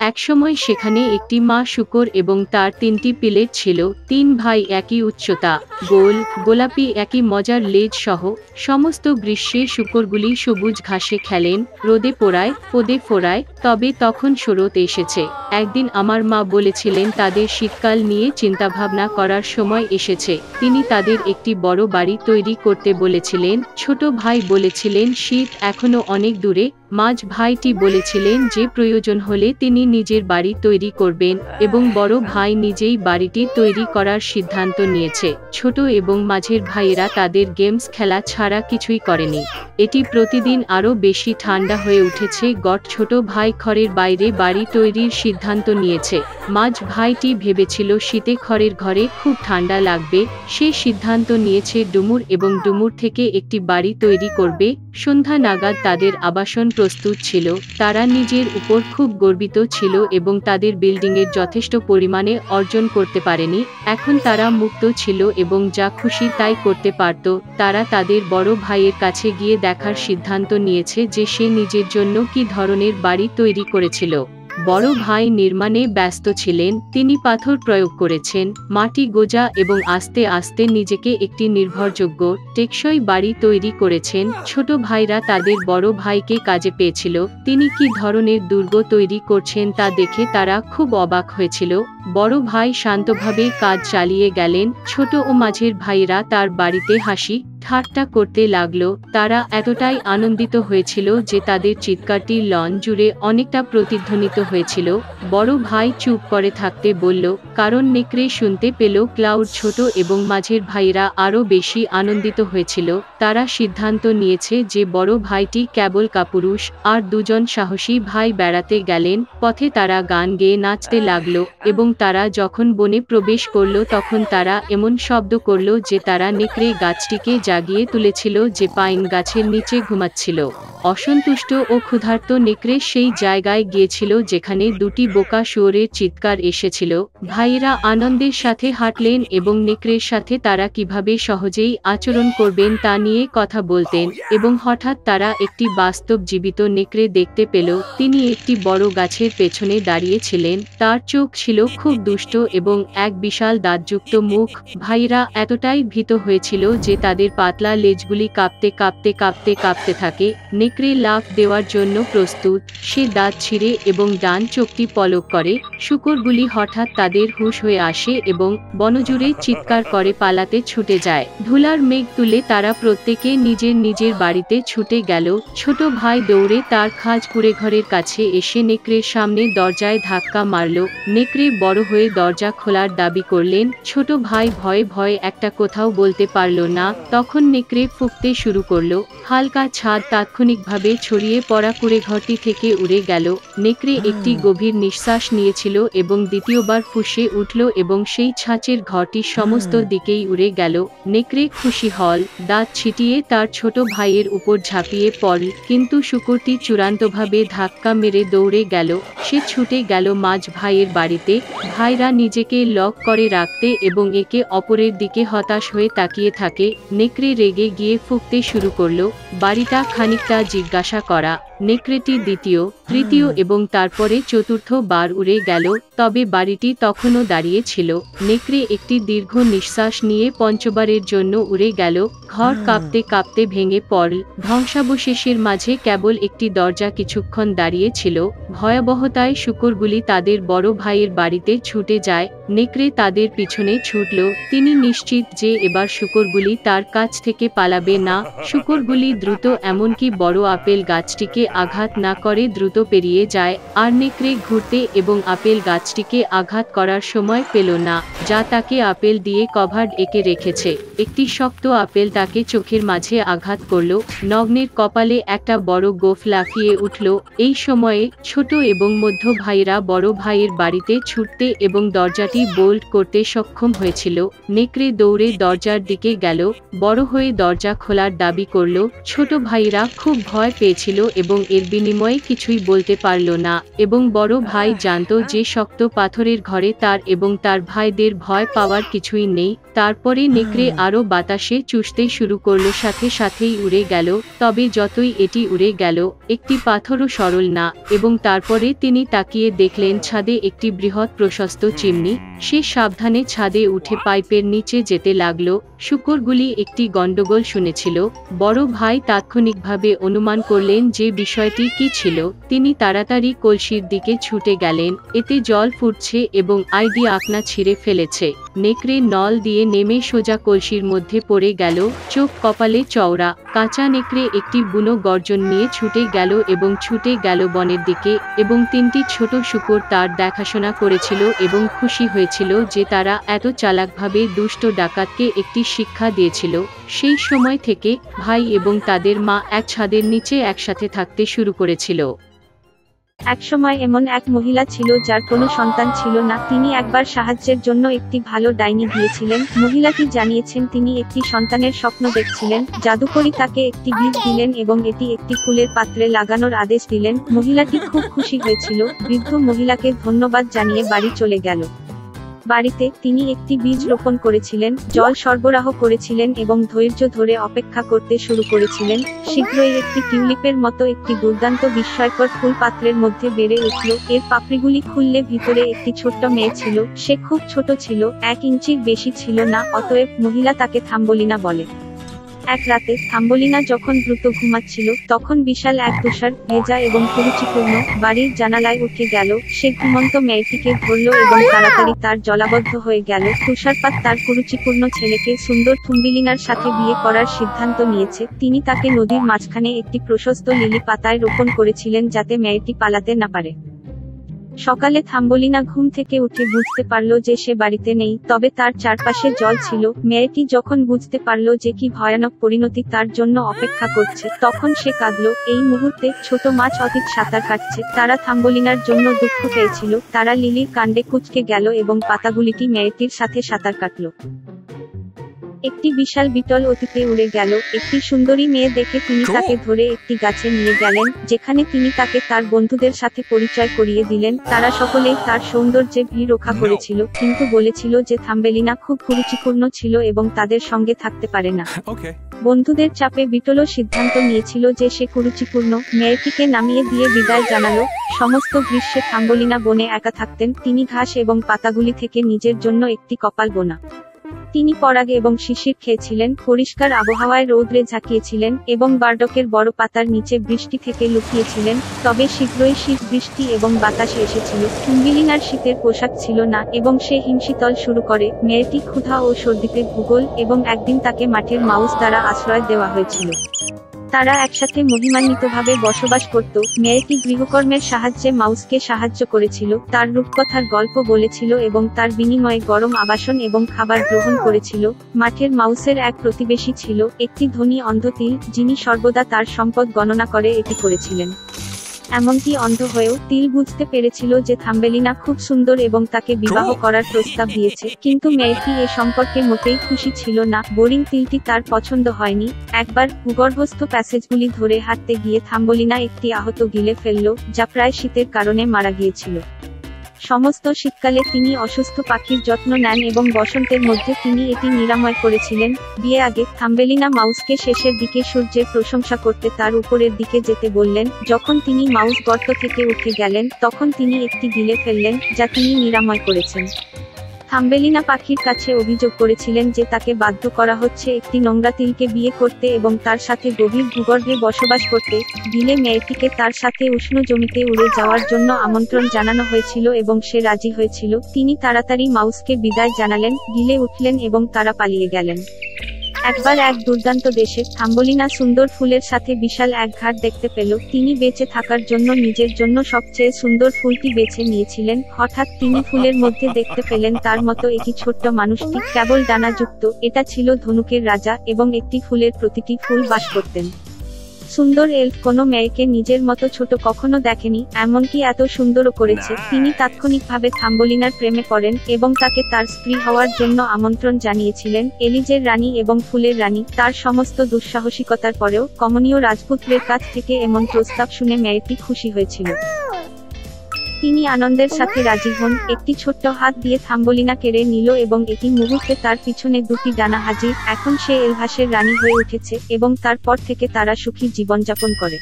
একসময় সেখানে একটি মা শূকর এবং তার ৩টি পিলেট ছিল। ৩ ভাই একই উচ্চতা, গোল, গোলাপি একই মজার লেজ সহ। সমস্ত গ্রীষ্মে শূকরগুলি সবুজ ঘাসে খেলেন, রোদে পোড়ায়, পদে ফোড়ায়। তবে তখন শরৎ এসেছে। একদিন আমার মা বলেছিলেন তাদের শীতকাল নিয়ে চিন্তাভাবনা করার সময় এসেছে। তিনি তাদের একটি বড় বাড়ি তৈরি করতে বলেছিলেন। ছোট ভাই বলেছিলেন শীত এখনো অনেক দূরে। মাঝ ভাইটি বলেছিলেন যে প্রয়োজন হলে তিনি নিজের বাড়ি তৈরি করবেন এবং বড় ভাই নিজেই বাড়িটি তৈরি করার সিদ্ধান্ত নিয়েছে। ছোট এবং মাঝের ভাইয়েরা তাদের গেমস খেলা ছাড়া কিছুই করেনি। এটি প্রতিদিন আরও বেশি ঠান্ডা হয়ে উঠেছে। ছোট ভাই খড়ের বাইরে বাড়ি তৈরির সিদ্ধান্ত নিয়েছে। মাঝ ভাইটি ভেবেছিল শীতে খড়ের ঘরে খুব ঠান্ডা লাগবে। সে সিদ্ধান্ত নিয়েছে ডুমুর এবং ডুমুর থেকে একটি বাড়ি তৈরি করবে। সন্ধ্যা নাগাদ তাদের আবাসন প্রস্তুত ছিল। তারা নিজের উপর খুব গর্বিত ছিল এবং তাদের বিল্ডিংয়ের যথেষ্ট পরিমাণে অর্জন করতে পারেনি। এখন তারা মুক্ত ছিল এবং যা খুশি তাই করতে পারত। তারা তাদের বড় ভাইয়ের কাছে গিয়ে দেখার সিদ্ধান্ত নিয়েছে যে সে নিজের জন্য কী ধরনের বাড়ি তৈরি করেছিল। বড় ভাই নির্মাণে ব্যস্ত ছিলেন। তিনি পাথর প্রয়োগ করেছেন, মাটি গোজা এবং আস্তে আস্তে নিজেকে একটি নির্ভরযোগ্য, টেকসই বাড়ি তৈরি করেছেন। ছোট ভাইরা তাদের বড় ভাইকে কাজে পেয়েছিল। তিনি কী ধরনের দুর্গ তৈরি করছেন তা দেখে তারা খুব অবাক হয়েছিল। বড় ভাই শান্তভাবে কাজ চালিয়ে গেলেন। ছোট ও মাঝের ভাইরা তার বাড়িতে হাসি ঠাট্টা করতে লাগলো। তারা এতটাই আনন্দিত হয়েছিল যে তাদের চিৎকারটি লন জুড়ে অনেকটা প্রতিধ্বনিত হয়েছিল। বড় ভাই চুপ করে থাকতে বলল, কারণ নেকড়ে শুনতে পেল। ক্লাউড ছোট এবং মাঝের ভাইরা আরও বেশি আনন্দিত হয়েছিল। তারা সিদ্ধান্ত নিয়েছে যে বড় ভাইটি কেবল কাপুরুষ আর দুজন সাহসী ভাই বেড়াতে গেলেন। পথে তারা গান গেয়ে নাচতে লাগলো এবং তারা যখন বনে প্রবেশ করল তখন তারা এমন শব্দ করল যে তারা নেকড়ে গাছটিকে জাগিয়ে তুলেছিল যে পাইন গাছের নিচে ঘুমাচ্ছিল। অসন্তুষ্ট ও ক্ষুধার্ত নেকড়ে সেই জায়গায় গিয়েছিল যেখানে দুটি বোকা শুয়োরের চিৎকার এসেছিল। ভাইয়েরা আনন্দের সাথে হাঁটলেন এবং নেকড়ের সাথে তারা কিভাবে সহজেই আচরণ করবেন তা নিয়ে কথা বলতেন এবং হঠাৎ তারা একটি বাস্তব জীবিত নেকড়ে দেখতে পেল। তিনি একটি বড় গাছের পেছনে দাঁড়িয়েছিলেন। তার চোখ ছিল খুব দুষ্ট এবং এক বিশাল দাঁতযুক্ত মুখ। ভাইয়েরা এতটাই ভীত হয়েছিল যে তাদের পাতলা লেজগুলি কাঁপতে কাঁপতে কাঁপতে কাঁপতে থাকে। নেকড়ে লাফ দেওয়ার জন্য প্রস্তুত। সে দাঁত ছিঁড়ে এবং ডান চোখটি পলক করে। শূকরগুলি হঠাৎ তাদের হুঁশ হয়ে আসে এবং বনজুড়ে চিৎকার করে পালাতে ছুটে যায়। ধুলার মেঘ তুলে তারা প্রত্যেকে নিজের নিজের বাড়িতে ছুটে গেল। ছোট ভাই দৌড়ে তার খাঁজ কুড়ে ঘরের কাছে এসে নেকড়ের সামনে দরজায় ধাক্কা মারল। নেকড়ে বড় হয়ে দরজা খোলার দাবি করলেন। ছোট ভাই ভয়ে ভয়ে একটা কোথাও বলতে পারল না। তখন নেকড়ে ফুঁকতে শুরু করল। হালকা ছাদ তাৎক্ষণিকভাবে ছড়িয়ে পড়া কুড়ে ঘরটি থেকে উড়ে গেল। নেকড়ে একটি গভীর নিঃশ্বাস নিয়েছিল এবং দ্বিতীয়বার ফুঁসে উঠল এবং সেই ছাঁচের ঘরটি সমস্ত দিকেই উড়ে গেল। নেকড়ে খুশি হল, দাঁত ছিটিয়ে তার ছোট ভাইয়ের উপর ঝাঁপিয়ে পড়ল, কিন্তু শূকরটি চূড়ান্তভাবে ধাক্কা মেরে দৌড়ে গেল। সে ছুটে গেল মাঝ ভাইয়ের বাড়িতে। ভাইরা নিজেকে লক করে রাখতে এবং একে অপরের দিকে হতাশ হয়ে তাকিয়ে থাকে। নেকড়ে রেগে গিয়ে ফুঁকতে শুরু করল। বাড়িটা খানিকটা জিজ্ঞাসা করা। নেকড়েটি দ্বিতীয়, তৃতীয় এবং তারপরে চতুর্থ বার উড়ে গেল, তবে বাড়িটি তখনও দাঁড়িয়ে ছিল। নেকড়ে একটি দীর্ঘ নিঃশ্বাস নিয়ে পঞ্চবারের জন্য উড়ে গেল। ঘর কাঁপতে কাঁপতে ভেঙে পড়ল। ধ্বংসাবশেষের মাঝে কেবল একটি দরজা কিছুক্ষণ দাঁড়িয়ে ছিল। ভয়াবহতায় শূকরগুলি তাদের বড় ভাইয়ের বাড়িতে ছুটে যায়। নেকড়ে তাদের পিছনে ছুটল। তিনি নিশ্চিত যে এবার শূকরগুলি তার কাছ থেকে পালাবে না। শূকরগুলি দ্রুত, এমনকি বড় আপেল গাছটিকে আঘাত না করে দ্রুত পেরিয়ে যায়। আর নেকড়ে ঘুরতে এবং আপেল গাছটিকে আঘাত করার সময় পেল না, যা তাকে আপেল দিয়ে কভার্ড এঁকে রেখেছে। একটি শক্ত আপেল তাকে চোখের মাঝে আঘাত করল। নগ্নের কপালে একটা বড় গোঁফ লাফিয়ে উঠল। এই সময়ে ছোট এবং মধ্য ভাইরা বড় ভাইয়ের বাড়িতে ছুটতে এবং দরজাটি বোল্ট করতে সক্ষম হয়েছিল। নেকড়ে দৌড়ে দরজার দিকে গেল, বড় হয়ে দরজা খোলার দাবি করল। ছোট ভাইরা খুব ভয় পেয়েছিল এবং এর বিনিময়ে কিছুই বলতে পারল না, এবং বড় ভাই জানত যে শক্ত পাথরের ঘরে তার এবং তার ভাইদের ভয় পাওয়ার কিছুই নেই। তারপরে নেকড়ে আরও বাতাসে চুষতে শুরু করল, সাথে সাথেই উড়ে গেল। তবে যতই এটি উড়ে গেল, একটি পাথরও সরল না। এবং তারপরে তিনি তাকিয়ে দেখলেন ছাদে একটি বৃহৎ প্রশস্ত চিমনি। সে সাবধানে ছাদে উঠে পাইপের নিচে যেতে লাগল। শূকরগুলি একটি গন্ডগোল শুনেছিল। বড় ভাই তাৎক্ষণিকভাবে অনুমান করলেন যে বিষয়টি কি ছিল। তিনি তাড়াতাড়ি কলসির দিকে ছুটে গেলেন। এতে জল ফুটছে এবং আইডি আকনা ছিঁড়ে ফেলেছে। নেকড়ে নল দিয়ে নেমে সোজা কলসির মধ্যে পড়ে গেল, চোখ কপালে চওড়া। কাঁচা নেকড়ে একটি বুনো গর্জন নিয়ে ছুটে গেল এবং ছুটে গেল বনের দিকে। এবং তিনটি ছোট শূকর তার দেখাশোনা করেছিল এবং খুশি হয়েছিল যে তারা এত চালাকভাবে দুষ্ট ডাকাতকে একটি শিক্ষা দিয়েছিল। সেই সময় থেকে ভাই এবং তাদের মা এক ছাদের নিচে একসাথে থাকতে শুরু করেছিল। একসময় এমন এক মহিলা ছিল যার কোনো সন্তান ছিল না। তিনি একবার সাহায্যের জন্য একটি ভালো ডাইনি দিয়েছিলেন। মহিলাটি জানিয়েছেন তিনি একটি সন্তানের স্বপ্ন দেখছিলেন। জাদুকরী তাকে একটি বীজ দিলেন এবং এটি একটি ফুলের পাত্রে লাগানোর আদেশ দিলেন। মহিলাটি খুব খুশি হয়েছিল। বৃদ্ধ মহিলাকে ধন্যবাদ জানিয়ে বাড়ি চলে গেল। বাড়িতে তিনি একটি বীজ রোপণ করেছিলেন, জল সরবরাহ করেছিলেন এবং ধৈর্য ধরে অপেক্ষা করতে শুরু করেছিলেন। শীঘ্রই একটি টিউলিপের মতো একটি দুর্দান্ত বিস্ময়কর ফুল পাত্রের মধ্যে বেড়ে উঠল। এর পাপড়িগুলি খুললে ভিতরে একটি ছোট্ট মেয়ে ছিল। সে খুব ছোট ছিল, 1 ইঞ্চির বেশি ছিল না। অতএব মহিলা তাকে থাম্বলিনা বলে। এক রাতে থাম্বলিনা যখন দ্রুত ঘুমাচ্ছিল, তখন বিশাল এক তুষার ভেজা এবং কুরুচিপূর্ণ বাড়ির জানালায় উঠে গেল। সে ঘুমন্ত মেয়েটিকে ধরল এবং তাড়াতাড়ি তার জলাবদ্ধ হয়ে গেল। তুষারপাত তার কুরুচিপূর্ণ ছেলেকে সুন্দর থুম্বিলিনার সাথে বিয়ে করার সিদ্ধান্ত নিয়েছে। তিনি তাকে নদীর মাঝখানে একটি প্রশস্ত লিলি পাতায় রোপণ করেছিলেন যাতে মেয়েটি পালাতে না পারে। সকালে থাম্বলিনা ঘুম থেকে উঠে বুঝতে পারল যে সে বাড়িতে নেই, তবে তার চারপাশে জল ছিল। মেয়েটি যখন বুঝতে পারল যে কি ভয়ানক পরিণতি তার জন্য অপেক্ষা করছে, তখন সে কাঁদল। এই মুহূর্তে ছোট মাছ অতীত সাঁতার কাটছে। তারা থাম্বলিনার জন্য দুঃখ পেয়েছিল। তারা লিলির কাণ্ডে কুঁচকে গেল এবং পাতাগুলিটি মেয়েটির সাথে সাঁতার কাটল। একটি বিশাল বিটল অতীতে উড়ে গেল। একটি সুন্দরী মেয়ে দেখে তিনি তাকে ধরে একটি গাছে নিয়ে গেলেন, যেখানে তিনি তাকে তার বন্ধুদের সাথে পরিচয় করিয়ে দিলেন। তারা সকলেই তার সৌন্দর্যে রক্ষা করেছিল, কিন্তু বলেছিল যে থাম্বেলিনা খুব কুরুচিপূর্ণ ছিল এবং তাদের সঙ্গে থাকতে পারে না। বন্ধুদের চাপে বিটলও সিদ্ধান্ত নিয়েছিল যে সে কুরুচিপূর্ণ। মেয়েটিকে নামিয়ে দিয়ে বিদায় জানালো। সমস্ত গ্রীষ্মে থাম্বলিনা বনে একা থাকতেন। তিনি ঘাস এবং পাতাগুলি থেকে নিজের জন্য একটি কপাল বোনা। তিনি পরাগ এবং শিশির খেয়েছিলেন, পরিষ্কার আবহাওয়ায় রৌদ্রে ঝাঁকিয়েছিলেন এবং বার্ডকের বড় পাতার নিচে বৃষ্টি থেকে লুকিয়েছিলেন। তবে শীঘ্রই শীত, বৃষ্টি এবং বাতাস এসেছিল। থুম্বিলিনার শীতের পোশাক ছিল না এবং সে হিমশীতল শুরু করে। মেয়েটি ক্ষুধা ও সর্দিতে ভূগোল এবং একদিন তাকে মাটির মাউস দ্বারা আশ্রয় দেওয়া হয়েছিল। তারা একসাথে মহিমান্বিতভাবে বসবাস করত। মেয়েটি গৃহকর্মের সাহায্যে মাউসকে সাহায্য করেছিল, তার রূপকথার গল্প বলেছিল এবং তার বিনিময়ে গরম আবাসন এবং খাবার গ্রহণ করেছিল। মাঠের মাউসের এক প্রতিবেশী ছিল, একটি ধনী অন্ধ তিল, যিনি সর্বদা তার সম্পদ গণনা করে এটি করেছিলেন। এমনকি অন্ধ হয়েও তিল বুঝতে পেরেছিল যে থাম্বেলিনা খুব সুন্দর এবং তাকে বিবাহ করার প্রস্তাব দিয়েছে। কিন্তু মেয়েটি এ সম্পর্কে মোটেই খুশি ছিল না। বোরিং তিলটি তার পছন্দ হয়নি। একবার ভূগর্ভস্থ প্যাসেজগুলি ধরে হাঁটতে গিয়ে থাম্বলিনা একটি আহত গিলে ফেলল, যা প্রায় শীতের কারণে মারা গিয়েছিল। সমস্ত শীতকালে তিনি অসুস্থ পাখির যত্ন নেন এবং বসন্তের মধ্যে তিনি এটি নিরাময় করেছিলেন। বিয়ে আগে থাম্বেলিনা মাউসকে শেষের দিকে সূর্যের প্রশংসা করতে তার উপরের দিকে যেতে বললেন। যখন তিনি মাউস গর্ত থেকে উঠে গেলেন, তখন তিনি একটি গিলে ফেললেন, যা তিনি নিরাময় করেছেন। থাম্বেলিনা পাখির কাছে অভিযোগ করেছিলেন যে তাকে বাধ্য করা হচ্ছে একটি নোংরা তিলকে বিয়ে করতে এবং তার সাথে গভীর ভূগর্ভে বসবাস করতে। গিলে মেয়েটিকে তার সাথে উষ্ণ জমিতে উড়ে যাওয়ার জন্য আমন্ত্রণ জানানো হয়েছিল এবং সে রাজি হয়েছিল। তিনি তাড়াতাড়ি মাউসকে বিদায় জানালেন, গিলে উঠলেন এবং তারা পালিয়ে গেলেন। একবার এক দুর্দান্ত দেশে থাম্বলিনা সুন্দর ফুলের সাথে বিশাল এক ঘাট দেখতে পেল। তিনি বেঁচে থাকার জন্য নিজের জন্য সবচেয়ে সুন্দর ফুলটি বেছে নিয়েছিলেন। হঠাৎ তিনি ফুলের মধ্যে দেখতে পেলেন তার মতো একটি ছোট্ট মানুষটি, কেবল ডানাযুক্ত। এটা ছিল ধনুকের রাজা এবং একটি ফুলের প্রতিটি ফুল বাস করতেন। সুন্দর এলফ কোনো মেয়েকে নিজের মতো ছোট কখনো দেখেনি, এমনকি এত সুন্দরও করেছে। তিনি তাৎক্ষণিকভাবে থাম্বলিনার প্রেমে পড়েন এবং তাকে তার স্ত্রী হওয়ার জন্য আমন্ত্রণ জানিয়েছিলেন। এলিজের রানী এবং ফুলের রানী। তার সমস্ত দুঃসাহসিকতার পরেও কমনীয় রাজপুত্রের কাছ থেকে এমন প্রস্তাব শুনে মেয়েটি খুশি হয়েছিল। তিনি আনন্দের সাথে রাজি হন, একটি ছোট্ট হাত দিয়ে থাম্বলিনা কেড়ে নিল এবং একই মুহূর্তে তার পিছনে দুটি ডানা হাজির। এখন সে এলভাসের রানী হয়ে উঠেছে এবং তারপর থেকে তারা সুখী জীবনযাপন করে।